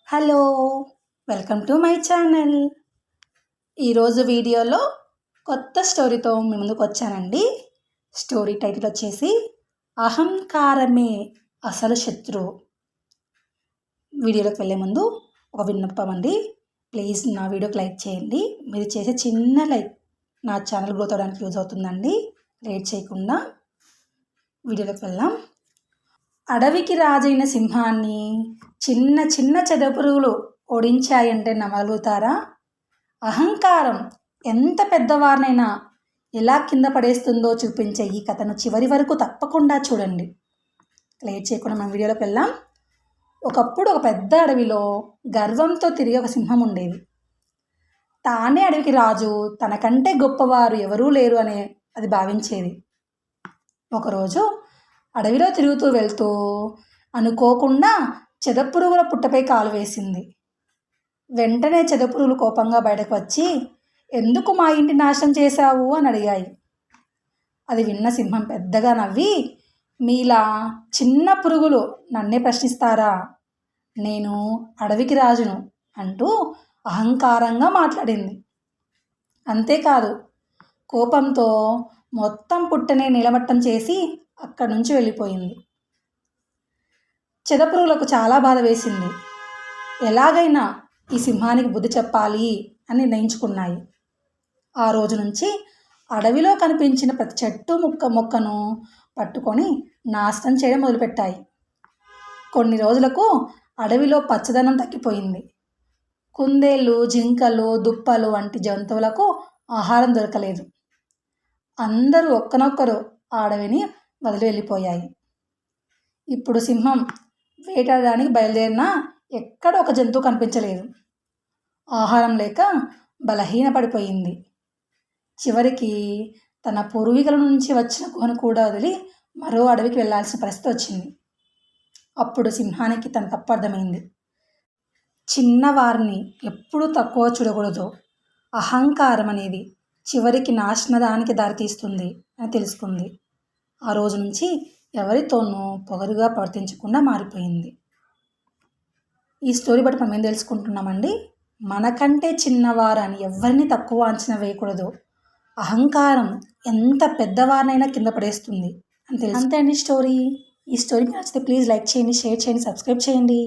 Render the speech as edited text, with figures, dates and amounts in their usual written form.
Hello, welcome to my channel. ఈరోజు వీడియోలో కొత్త స్టోరీతో మీ ముందుకు వచ్చానండి. స్టోరీ టైటిల్ వచ్చేసి అహంకారమే అసలు శత్రువు. వీడియోలోకి వెళ్ళే ముందు ఒక విన్నపం అండి, ప్లీజ్ నా వీడియోకి లైక్ చేయండి. మీరు చేసే చిన్న లైక్ నా ఛానల్ గ్రోత్ అవడానికి యూజ్ అవుతుందండి. లేట్ చేయకుండా వీడియోలోకి వెళ్దాం. అడవికి రాజైన సింహాన్ని చిన్న చిన్న చెదపురుగులు ఓడించాయంటే నమ్మగలుగుతారా? అహంకారం ఎంత పెద్దవారినైనా ఎలా కింద పడేస్తుందో చూపించే ఈ కథను చివరి వరకు తప్పకుండా చూడండి. లేట్ చేయకుండా మన వీడియోలోకి వెళ్దాం. ఒకప్పుడు ఒక పెద్ద అడవిలో గర్వంతో తిరిగి ఒక సింహం ఉండేది. తానే అడవికి రాజు, తనకంటే గొప్పవారు ఎవరూ లేరు అని అది భావించేది. ఒకరోజు అడవిలో తిరుగుతూ వెళ్తూ అనుకోకుండా చెదపురుగుల పుట్టపై కాలు వేసింది. వెంటనే చెదపురుగులు కోపంగా బయటకు వచ్చి, ఎందుకు మా ఇంటి నాశనం చేశావు అని అడిగాయి. అది విన్న సింహం పెద్దగా నవ్వి, మీలా చిన్న పురుగులు నన్నే ప్రశ్నిస్తారా? నేను అడవికి రాజును అంటూ అహంకారంగా మాట్లాడింది. అంతేకాదు, కోపంతో మొత్తం పుట్టనే నీలమట్టం చేసి అక్కడి నుంచి వెళ్ళిపోయింది. చెదపురుగులకు చాలా బాధ వేసింది. ఎలాగైనా ఈ సింహానికి బుద్ధి చెప్పాలి అని నిర్ణయించుకున్నాయి. ఆ రోజు నుంచి అడవిలో కనిపించిన ప్రతి చెట్టు మొక్కను పట్టుకొని నాశనం చేయడం మొదలుపెట్టాయి. కొన్ని రోజులకు అడవిలో పచ్చదనం తగ్గిపోయింది. కుందేళ్ళు, జింకలు, దుప్పలు వంటి జంతువులకు ఆహారం దొరకలేదు. అందరూ ఒక్కనొక్కరు ఆ అడవిని వదిలి వెళ్ళిపోయాయి. ఇప్పుడు సింహం వేటాడడానికి బయలుదేరినా ఎక్కడ ఒక జంతువు కనిపించలేదు. ఆహారం లేక బలహీనపడిపోయింది. చివరికి తన పూర్వీకుల నుంచి వచ్చిన గుహను కూడా వదిలి మరో అడవికి వెళ్లాల్సిన పరిస్థితి వచ్చింది. అప్పుడు సింహానికి తన తప్పు అర్థమైంది. చిన్నవారిని ఎప్పుడూ తక్కువ చూడకూడదు. అహంకారం అనేది చివరికి నాశనానికి దారితీస్తుంది అని తెలుసుకుంది. ఆ రోజు నుంచి ఎవరితోనూ పొగరుగా ప్రవర్తించకుండా మారిపోయింది. ఈ స్టోరీ బట్టి మనం ఏం తెలుసుకుంటున్నామండి? మనకంటే చిన్నవారని ఎవరిని తక్కువ అంచనా వేయకూడదు. అహంకారం ఎంత పెద్దవారినైనా కింద పడేస్తుంది అని తెలుసు. అంతే అండి స్టోరీ. ఈ స్టోరీ నచ్చితే ప్లీజ్ లైక్ చేయండి, షేర్ చేయండి, సబ్స్క్రైబ్ చేయండి.